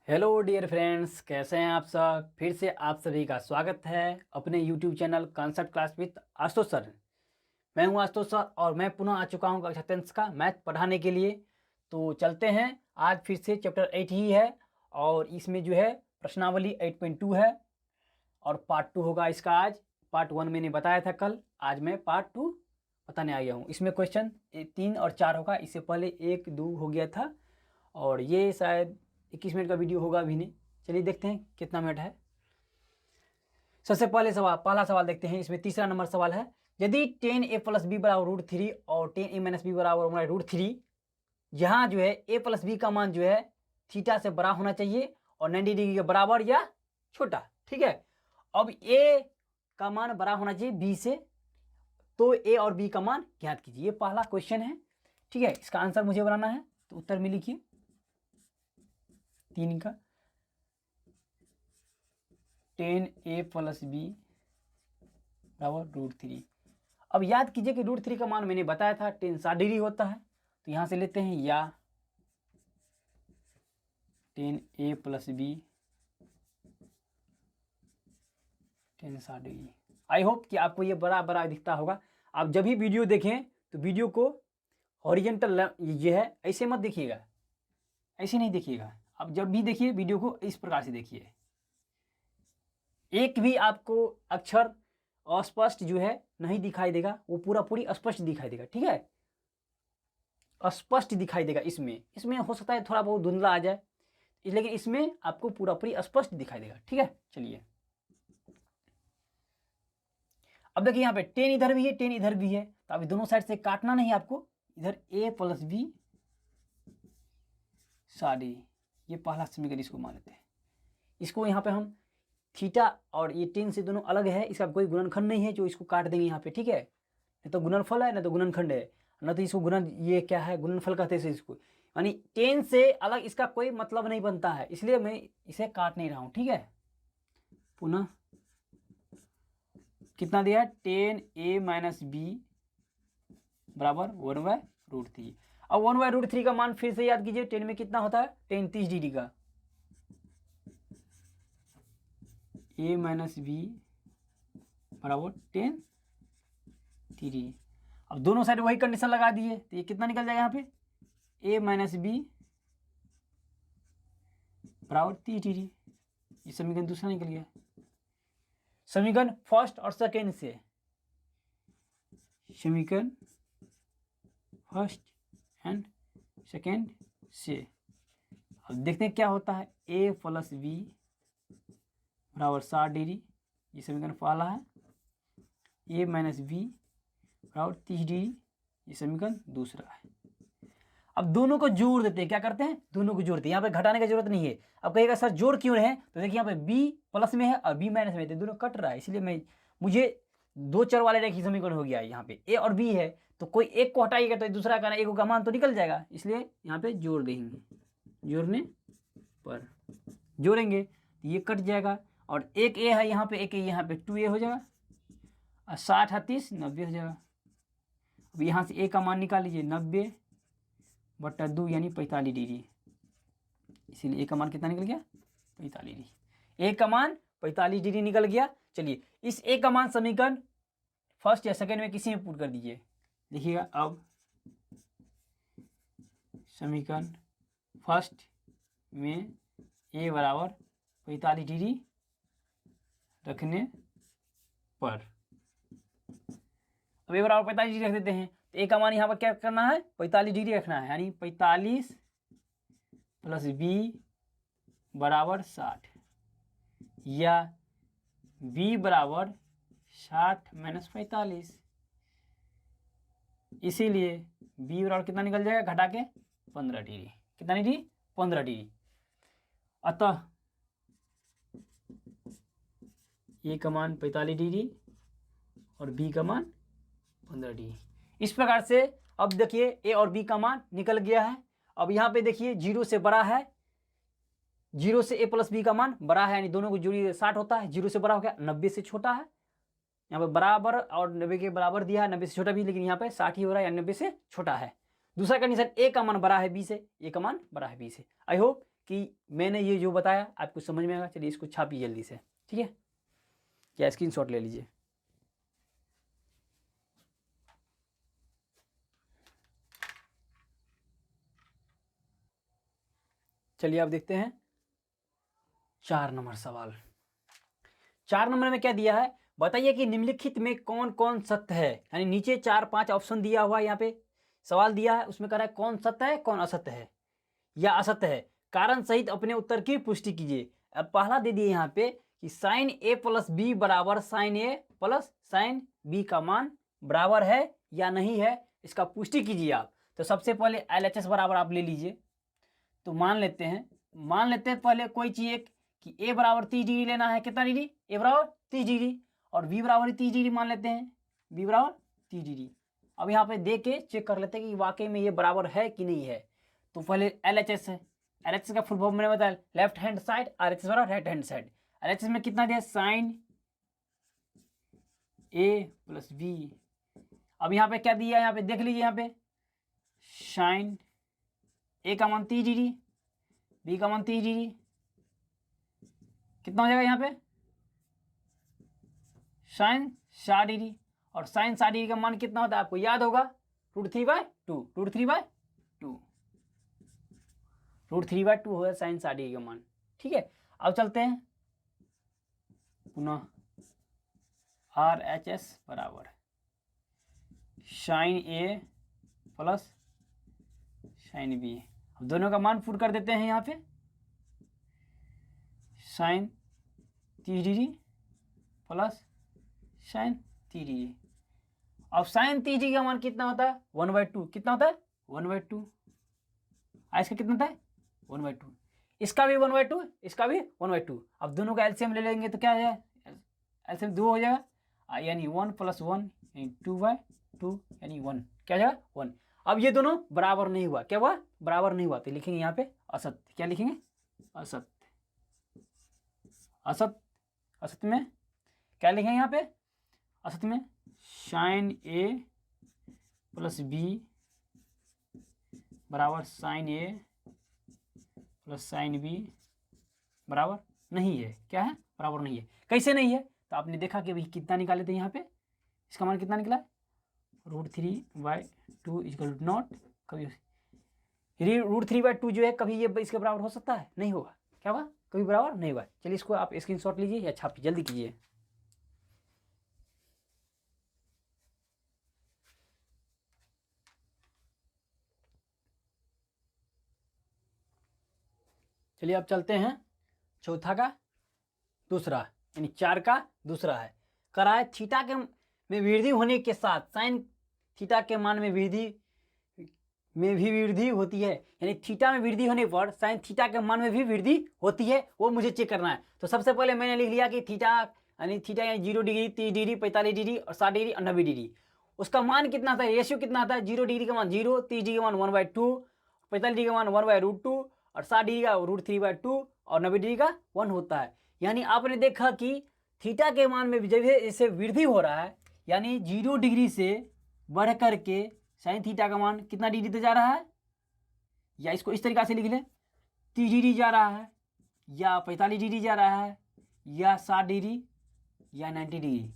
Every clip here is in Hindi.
हेलो डियर फ्रेंड्स, कैसे हैं आप सब। फिर से आप सभी का स्वागत है अपने YouTube channel concept class with Ashutosh sir. मैं हूं आशुतोष सर और मैं पुनः आ चुका हूं कक्षा 10 का मैथ पढ़ाने के लिए। तो चलते हैं, आज फिर से चैप्टर 8 ही है और इसमें जो है प्रश्नावली 8.2 है और पार्ट 2 होगा इसका। आज पार्ट 1 मैंने बताया था कल, आज मैं पार्ट 2 बताने आ गया हूँ। इसमें क्वेश्चन 3 और 4 होगा। इससे पहले 1, 2 हो गया था और ये शायद 21 मिनट का वीडियो होगा अभी नहीं। चलिए देखते हैं कितना मिनट है। सबसे पहला सवाल देखते हैं। इसमें तीसरा नंबर सवाल है, यदि 10a प्लस बी बराबर √3 और 10a माइनस बी बराबर √3, यहाँ जो है a प्लस बी का मान जो है थीटा से बड़ा होना चाहिए और 90 डिग्री के बराबर या छोटा। ठीक है, अब a का मान बड़ा होना चाहिए b से, तो a और b का मान ज्ञात कीजिए। ये पहला क्वेश्चन है। ठीक है, इसका आंसर मुझे बनाना है, तो उत्तर में लिखिए 3 का 10a प्लस बी बराबर √3। अब याद कीजिए कि √3 का मान मैंने बताया था 10 60 डिग्री होता है, तो यहां से लेते हैं या 10a plus B 10 60 degree. I hope कि आपको ये बड़ा बड़ा दिखता होगा। आप जब भी वीडियो देखें तो वीडियो को हॉरिजेंटल ये है, ऐसे मत देखिएगा, ऐसे नहीं देखिएगा। आप जब भी देखिए वीडियो को इस प्रकार से देखिए, एक भी आपको अक्षर अस्पष्ट जो है नहीं दिखाई देगा, वो पूरी स्पष्ट दिखाई देगा। ठीक है, स्पष्ट दिखाई देगा। इसमें हो सकता है थोड़ा बहुत धुंधला आ जाए, लेकिन इसमें आपको पूरी स्पष्ट दिखाई देगा। ठीक है, चलिए अब देखिए यहाँ पे 10 इधर भी है 10 इधर भी है, तो अभी दोनों साइड से काटना नहीं आपको। इधर a प्लस बी 60, ये पहला समीकरण इसको मान लेते हैं। इसको यहाँ पे हम थीटा और ये 10 से दोनों अलग है, इसका कोई गुणनखंड नहीं है जो इसको काट देंगे यहाँ पे। ठीक है, नहीं तो गुणनफल है, ना तो गुणनखंड है, ना तो इसको गुणन, ये क्या है, गुणनफल कहते हैं इसको। यानी 10 से अलग इसका कोई मतलब नहीं बनता है, इसलिए मैं इसे काट नहीं रहा हूँ। ठीक है, पुनः कितना दिया, 10a माइनस बी बराबर 1/√3। अब 1/√3 का मान फिर से याद कीजिए, 10 में कितना होता है, 10 30 डिग्री का, a माइनस बी बराबर 10 3। अब दोनों साइड वही कंडीशन लगा दिए, तो ये कितना निकल जाएगा यहाँ पे, a माइनस बी बराबर 30 डिग्री। ये समीकरण दूसरा निकल गया। समीकरण फर्स्ट और सेकेंड से, समीकरण फर्स्ट एंड सेकेंड से अब देखते हैं क्या होता है। a प्लस बी बराबर 60 डिग्री, ये समीकरण पहला है। a माइनस बी बराबर 30 डिग्री, ये समीकरण दूसरा है। अब दोनों को जोड़ देते हैं। क्या करते हैं, दोनों को जोड़ते हैं। यहाँ पे घटाने की जरूरत नहीं है। अब कहेगा सर जोड़ क्यों रहे, तो देखिए यहाँ पे b प्लस में है और b माइनस में है, तो दोनों कट रहा है, इसलिए मुझे 2 चर वाले रेखीय समीकरण हो गया है। यहाँ पे a और b है, तो कोई एक को हटाइएगा तो दूसरा का एक का मान तो निकल जाएगा, इसलिए यहाँ पे जोड़ देंगे। जोड़ने पर जोड़ेंगे तो ये कट जाएगा और एक a है यहाँ पे, एक a यहाँ पे 2a हो जाएगा और 60 30 90 हो जाएगा। अब यहाँ से a का मान निकाल लीजिए, 90/2 यानी 45 डिग्री, इसीलिए a का मान कितना निकल गया, 45 डिग्री। a का मान 45 डिग्री निकल गया। चलिए इस a का मान समीकरण फर्स्ट या सेकेंड में किसी में पुट कर दीजिए। देखिएगा अब समीकरण फर्स्ट में a बराबर 45 डिग्री रखने पर, अब a बराबर 45 डिग्री रख देते हैं, तो a का मान यहाँ पर क्या करना है, 45 डिग्री रखना है, यानी 45 प्लस b बराबर 60 या b बराबर 60 माइनस 45, इसीलिए b बराबर कितना निकल जाएगा, घटा के 15 डिग्री। कितना डिग्री, 15 डिग्री। अतः a का मान 45 डिग्री और b का मान 15 डिग्री। इस प्रकार से अब देखिए a और b का मान निकल गया है। अब यहाँ पे देखिए 0 से बड़ा है, 0 से a प्लस बी का मान बड़ा है, यानी दोनों को जोड़िए 60 होता है। 0 से बड़ा हो गया, 90 से छोटा है, यहाँ पे बराबर और 90 के बराबर दिया है, 90 से छोटा भी, लेकिन यहाँ पे 60 ही हो रहा है, यानी 90 से छोटा है। दूसरा कंडीशन, a का मान बड़ा है b से, a का मान बड़ा है b से। आई होप कि मैंने ये जो बताया आपको समझ में आएगा। चलिए इसको छापिए जल्दी से, ठीक है, या स्क्रीनशॉट ले लीजिए। चलिए आप देखते हैं 4 नंबर सवाल। 4 नंबर में क्या दिया है, बताइए कि निम्नलिखित में कौन कौन सत्य है। यानी नीचे 4-5 ऑप्शन दिया हुआ है, यहाँ पे सवाल दिया है, उसमें कह रहा है कौन सत्य है कौन असत्य है या असत्य है, कारण सहित अपने उत्तर की पुष्टि कीजिए। अब पहला दे दिए यहाँ पे कि साइन ए प्लस बी बराबर साइन ए प्लस साइन बी का मान बराबर है या नहीं है, इसका पुष्टि कीजिए आप। तो सबसे पहले LHS बराबर आप ले लीजिए। तो मान लेते हैं पहले कोई चीज एक कि ए बराबर 30 डिग्री लेना है। कितना डिग्री, ए बराबर 30 डिग्री, और बी बराबर 30 डिग्री मान लेते हैं, बी बराबर 30 डिग्री। अब यहाँ पे देख के चेक कर लेते हैं कि वाकई में ये बराबर है कि नहीं है। तो पहले LHS है, LHS का फुल फॉर्म मैंने बताया लेफ्ट हैंड साइड, RHS बराबर राइट हैंड साइड। LHS में कितना दिया, साइन ए प्लस बी। अब यहाँ पे क्या दिया है, यहाँ पे देख लीजिए, यहाँ पे साइन ए का मान 30 डिग्री, बी का मान 30 डिग्री, कितना हो जाएगा यहाँ पे साइन 60 डिग्री, और साइन 60 डिग्री का मान कितना होता है आपको याद होगा, √3/2, √3/2, √3/2 होगा साइन 60 डिग्री का मान। ठीक है, अब चलते हैं पुनः RHS बराबर साइन ए प्लस साइन बी। अब दोनों का मान पुट कर देते हैं यहाँ पे, sine 30 degree plus sine 30 degree. अब साइन 30 डिग्री का मान कितना होता है 1/2, कितना होता है 1/2, इसका कितना होता है 1/2, इसका भी 1/2, इसका भी 1/2। अब दोनों का एलसीएम ले लेंगे तो क्या है, एलसीएम 2 हो जाएगा, यानी 1 + 1 यानी 2/2 यानी 1, क्या जाएगा 1। अब ये दोनों बराबर नहीं हुआ, क्या हुआ बराबर नहीं हुआ, तो लिखेंगे यहाँ पे असत्य। क्या लिखेंगे, असत्य। असत्य, असत्य में क्या लिखेंगे यहाँ पे, असत्य में साइन ए प्लस बी बराबर साइन ए प्लस साइन बी बराबर नहीं है। क्या है, बराबर नहीं है। कैसे नहीं है, तो आपने देखा कि भाई कितना निकाले थे यहाँ पे, इसका मान कितना निकला, √3/2 = नॉट, कभी √3/2 जो है कभी ये इसके बराबर हो सकता है, नहीं होगा। क्या होगा, कभी बराबर नहीं होगा। चलिए इसको आप स्क्रीनशॉट लीजिए या छापिए, जल्दी कीजिए। चलिए अब चलते हैं चौथा का दूसरा, यानी 4 का दूसरा है। कराए थीटा के में वृद्धि होने के साथ साइन थीटा के मान में भी वृद्धि होती है, यानी थीटा में वृद्धि होने पर साइन थीटा के मान में भी वृद्धि होती है, वो मुझे चेक करना है। तो सबसे पहले मैंने लिख लिया कि थीटा यानी 0 डिग्री, 30 डिग्री, 45 डिग्री और 60 डिग्री और 90 डिग्री। उसका मान कितना था, रेशियो कितना था, 0 डिग्री का मान 0, 30 डिग्री का मान 1/2, 45 डिग्री का मान 1/√2 और 60 डिग्री का √3/2 और 90 डिग्री का 1 होता है। यानी आपने देखा कि थीटा के मान में जब इसे वृद्धि हो रहा है, यानी 0 डिग्री से बढ़ करके साइन थीटा का मान कितना डिग्री तक जा रहा है, या इसको इस तरीका से लिख लें, 30 डिग्री जा रहा है, या 45 डिग्री जा रहा है, या 60 डिग्री या 90 डिग्री,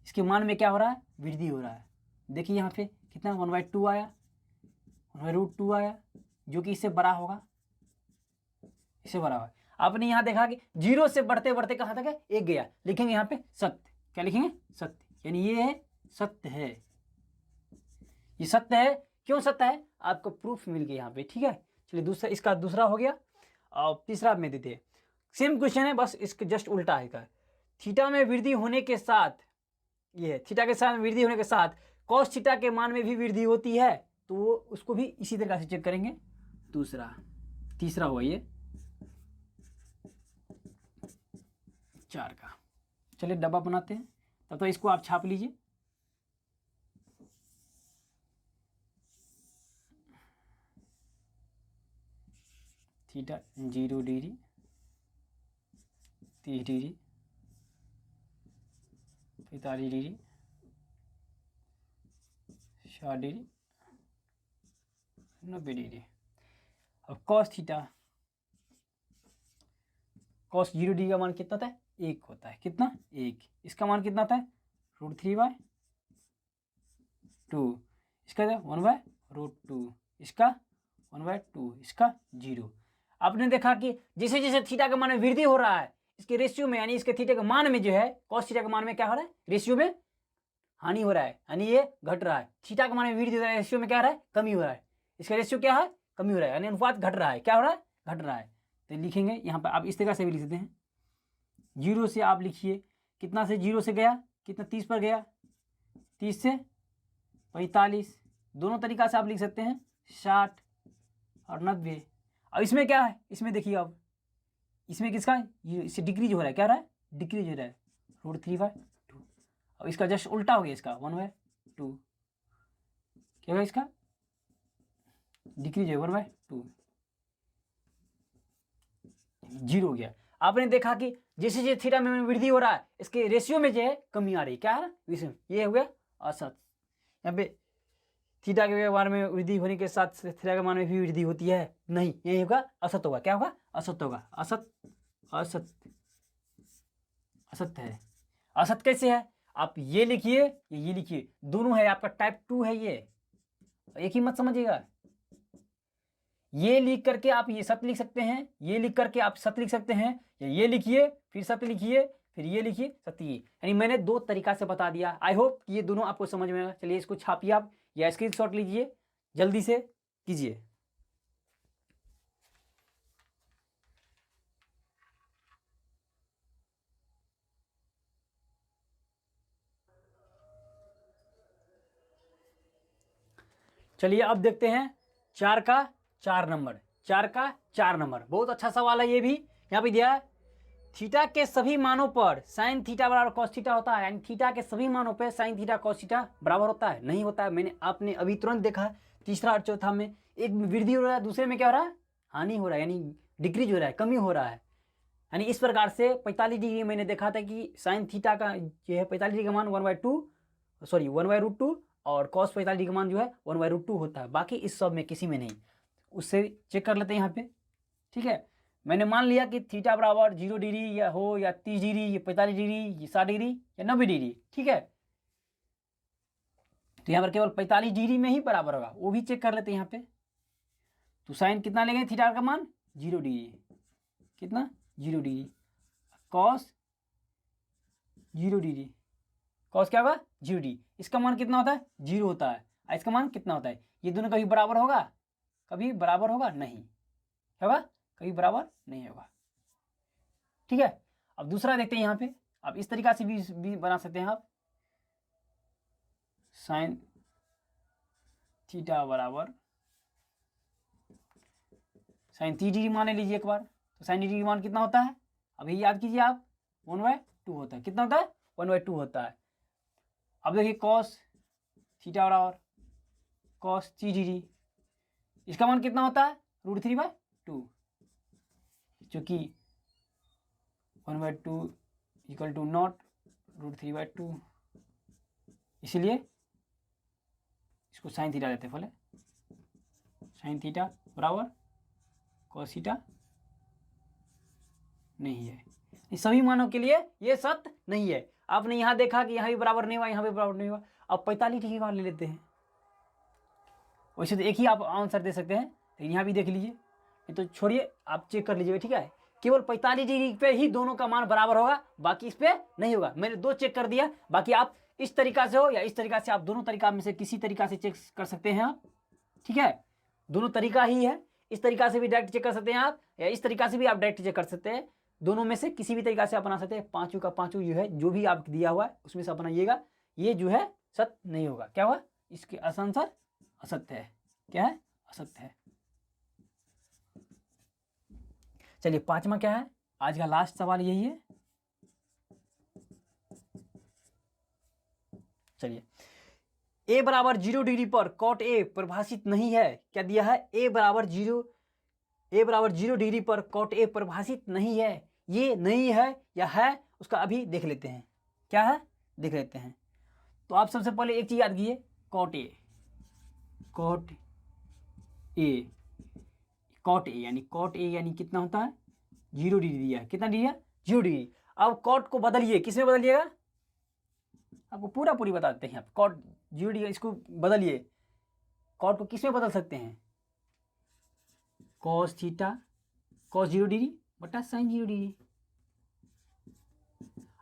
इसके मान में क्या हो रहा है, वृद्धि हो रहा है। देखिए यहाँ पे कितना 1/2 आया, 1/√2 आया, जो कि इससे बड़ा होगा, इससे बड़ा होगा। आपने यहाँ देखा कि 0 से बढ़ते बढ़ते कहाँ तक है, 1 गया, लिखेंगे यहाँ पे सत्य। क्या लिखेंगे, सत्य, यानी ये है सत्य है, ये सत्य है। क्यों सत्य है, आपको प्रूफ मिल गया यहाँ पे। ठीक है, चलिए दूसरा, इसका दूसरा हो गया। और तीसरा में देते हैं, सेम क्वेश्चन है, बस इसके जस्ट उल्टा है। का थीटा में वृद्धि होने के साथ, ये है थीटा के साथ वृद्धि होने के साथ कॉस थीटा के मान में भी वृद्धि होती है, तो वो उसको भी इसी तरीके से चेक करेंगे। दूसरा, तीसरा हुआ ये 4 का। चलिए डब्बा बनाते हैं, तब तो इसको आप छाप लीजिए। Theta 0 degree, 30 degree, 45 degree, 60 degree, 90 degree. अब कॉस थीटा कॉस 0 डिग्री का मान कितना होता है? 1 होता है। कितना? 1। इसका मान कितना होता है? √3/2। इसका 1/√2। इसका 1/2। इसका 0। आपने देखा कि जैसे जैसे थीटा का मान में वृद्धि हो रहा है, इसके रेशियो में यानी इसके थीटा के मान में जो है कॉस थीटा के मान में क्या हो रहा है? रेशियो में हानि हो रहा है, यानी ये घट रहा है। थीटा के मान में वृद्धि हो रहा है, रेशियो में क्या हो रहा है? कमी हो रहा है। इसका रेशियो क्या है? कमी हो रहा है, यानी अनुपात घट रहा है। क्या हो रहा है? घट रहा है। तो लिखेंगे यहाँ पर आप इस तरह से भी लिख सकते हैं। 0 से आप लिखिए, कितना से 0 से गया? कितना? 30 पर गया। 30 से 45, दोनों तरीका से आप लिख सकते हैं, 60 और 90। अब इसमें क्या है? इसमें देखिए, अब इसमें किसका ये इससे डिक्रीज हो रहा है। क्या हो रहा है? डिक्रीज हो रहा है, √3/2। अब इसका जस्ट उल्टा हो गया, इसका 1/2। क्या होगा? इसका डिक्रीज है 1/2, 0 हो गया। आपने देखा कि जैसे जैसे थीटा में वृद्धि हो रहा है, इसके रेशियो में जो है कमी आ रही है। क्या है? ये हो गया असत। यहाँ पे थीटा के मान में वृद्धि होने के साथ थीटा के मान में भी वृद्धि होती है? नहीं, ये होगा असत होगा। क्या होगा? असत होगा। असत, असत, असत्य है। असत कैसे है? आप ये लिखिए, ये लिखिए, दोनों है आपका टाइप 2 है। ये एक ही मत समझिएगा। ये लिख करके आप ये सत्य लिख सकते हैं, ये लिख करके आप सत्य लिख सकते हैं, या ये लिखिए फिर सत्य लिखिए, फिर ये लिखिए सत्य। यानी मैंने 2 तरीका से बता दिया। आई होप ये दोनों आपको समझ में आएगा। चलिए इसको छापिए आप या स्क्रीनशॉट लीजिए, जल्दी से कीजिए। चलिए अब देखते हैं 4 का 4 नंबर। 4 का 4 नंबर बहुत अच्छा सवाल है। ये भी यहाँ पे दिया है, थीटा के सभी मानों पर साइन थीटा बराबर कॉस थीटा होता है। यानी थीटा के सभी मानों पर साइन थीटा कॉस थीटा बराबर होता है? नहीं होता है। आपने अभी तुरंत देखा है, तीसरा और चौथा में एक में वृद्धि हो रहा है, दूसरे में क्या हो रहा है? हानि हो रहा है, यानी डिक्रीज हो रहा है, कमी हो रहा है। यानी इस प्रकार से 45 डिग्री मैंने देखा था कि साइन थीटा का जो है 45 डिग्री का मान 1/2 और कॉस 45 डिग्री का मान जो है 1/√2 होता है। बाकी इस सब में किसी में नहीं। उससे चेक कर लेते हैं यहाँ पे। ठीक है, मैंने मान लिया कि थीटा बराबर 0 डिग्री या हो, या 30 डिग्री, या 45 डिग्री, या 60 डिग्री, या 90 डिग्री। ठीक है, तो यहाँ पर केवल 45 डिग्री में ही बराबर होगा, वो भी चेक कर लेते हैं यहाँ पे। तो साइन कितना लेंगे थीटा का मान? 0 डिग्री। कितना? 0 डिग्री। Cos 0 degree. कॉस क्या होगा? 0 डिग्री। इसका मान कितना होता है? 0 होता है। इसका मान कितना होता है? ये दोनों कभी बराबर होगा? कभी बराबर होगा नहीं होगा, कभी बराबर नहीं होगा। ठीक है, अब दूसरा देखते हैं यहाँ पे। अब इस तरीका से भी बना सकते हैं आप। साइन थीटा बराबर साइन 30 डिग्री मान लीजिए एक बार। तो साइन डिग्री मान कितना होता है? अभी याद कीजिए आप, 1/2 होता है। कितना होता है? 1/2 होता है। अब देखिए कॉस थीटा बराबर कॉस 30 डिग्री, इसका मान कितना होता है? √3/2, जो कि 1/2 इक्वल टू नॉट √3/2, इसीलिए इसको साइन थीटा देते हैं पहले। साइन थीटा बराबर कॉस थीटा नहीं है। इस सभी मानों के लिए ये सत्य नहीं है। आपने यहाँ देखा कि यहाँ भी बराबर नहीं हुआ, यहाँ भी बराबर नहीं हुआ। अब 45 डिग्री का ले लेते हैं। वैसे तो एक ही आप आंसर दे सकते हैं, लेकिन यहाँ भी देख लीजिए। ये तो छोड़िए, आप चेक कर लीजिएगा। ठीक है, केवल 45 डिग्री पे ही दोनों का मान बराबर होगा, बाकी इस पे नहीं होगा। मैंने 2 चेक कर दिया, बाकी आप इस तरीका से हो या इस तरीका से, आप दोनों तरीका में से किसी तरीका से चेक कर सकते हैं आप। ठीक है, दोनों तरीका ही है। इस तरीका से भी डायरेक्ट चेक कर सकते हैं आप, या इस तरीका से भी आप डायरेक्ट चेक कर सकते हैं। दोनों में से किसी भी तरीका से आप बना सकते हैं। 5 का 5 जो है, जो भी आप दिया हुआ है उसमें से अपनाइएगा। ये जो है सत्य नहीं होगा। क्या हुआ? इसके आंसर असत्य है। क्या है? असत्य है। चलिए 5वां क्या है? आज का लास्ट सवाल यही है। चलिए, a बराबर 0 डिग्री पर कॉट a परिभाषित नहीं है। क्या दिया है? a बराबर 0 डिग्री पर कॉट a परिभाषित नहीं है। ये नहीं है या है, उसका अभी देख लेते हैं। क्या है? देख लेते हैं। तो आप सबसे पहले एक चीज याद कीजिए, कॉट ए यानी कॉट ए यानी कितना होता है? 0 डिग्री दिया है। कितना डिग्री है? 0 डिग्री। अब कॉट को बदलिए, किस में बदलिएगा? आपको पूरी बताते हैं। आप कॉट 0 डिग्री इसको बदलिए, कॉट को किस में बदल सकते हैं? कॉस थीटा कॉस 0 डिग्री बटा साइन 0 डिग्री।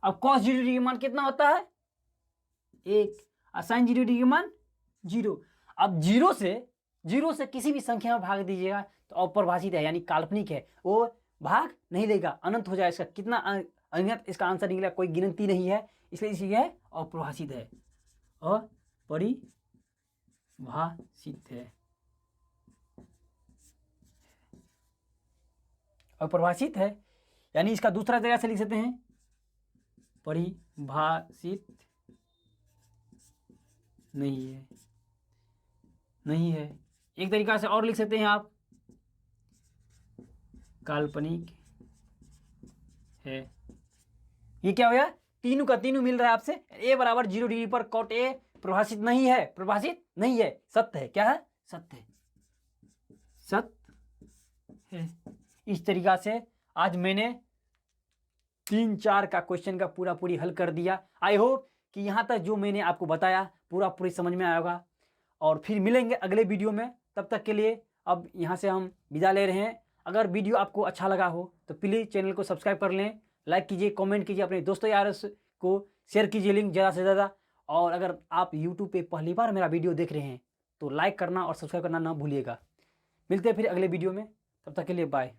अब कॉस 0 डिग्री मान कितना होता है? 1 और साइन 0 डिग्री मान 0। अब 0 से किसी भी संख्या में भाग दीजिएगा तो अपरिभाषित है, यानी काल्पनिक है, वो भाग नहीं देगा, अनंत हो जाएगा। इसका कितना अनंत इसका आंसर निकला, कोई गिनती नहीं है, इसलिए इसी है अपरिभाषित है। अपरिभाषित है, अपरिभाषित है, यानी इसका दूसरा तरीका से लिख सकते हैं, परिभाषित नहीं है। एक तरीका से और लिख सकते हैं आप, काल्पनिक है। ये क्या हो गया? तीनों का तीनों मिल रहा है आपसे। a बराबर 0 डिग्री पर कॉट a प्रभाषित नहीं है, प्रभाषित नहीं है, सत्य है। क्या है? सत्य है, सत्य है। इस तरीका से आज मैंने 3-4 का क्वेश्चन का पूरी हल कर दिया। आई होप कि यहाँ तक जो मैंने आपको बताया पूरी समझ में आया होगा। और फिर मिलेंगे अगले वीडियो में, तब तक के लिए अब यहाँ से हम विदा ले रहे हैं। अगर वीडियो आपको अच्छा लगा हो तो प्लीज़ चैनल को सब्सक्राइब कर लें, लाइक कीजिए, कमेंट कीजिए, अपने दोस्तों यार को शेयर कीजिए लिंक ज़्यादा से ज़्यादा। और अगर आप यूट्यूब पे पहली बार मेरा वीडियो देख रहे हैं तो लाइक करना और सब्सक्राइब करना ना भूलिएगा। मिलते हैं फिर अगले वीडियो में, तब तक के लिए बाय।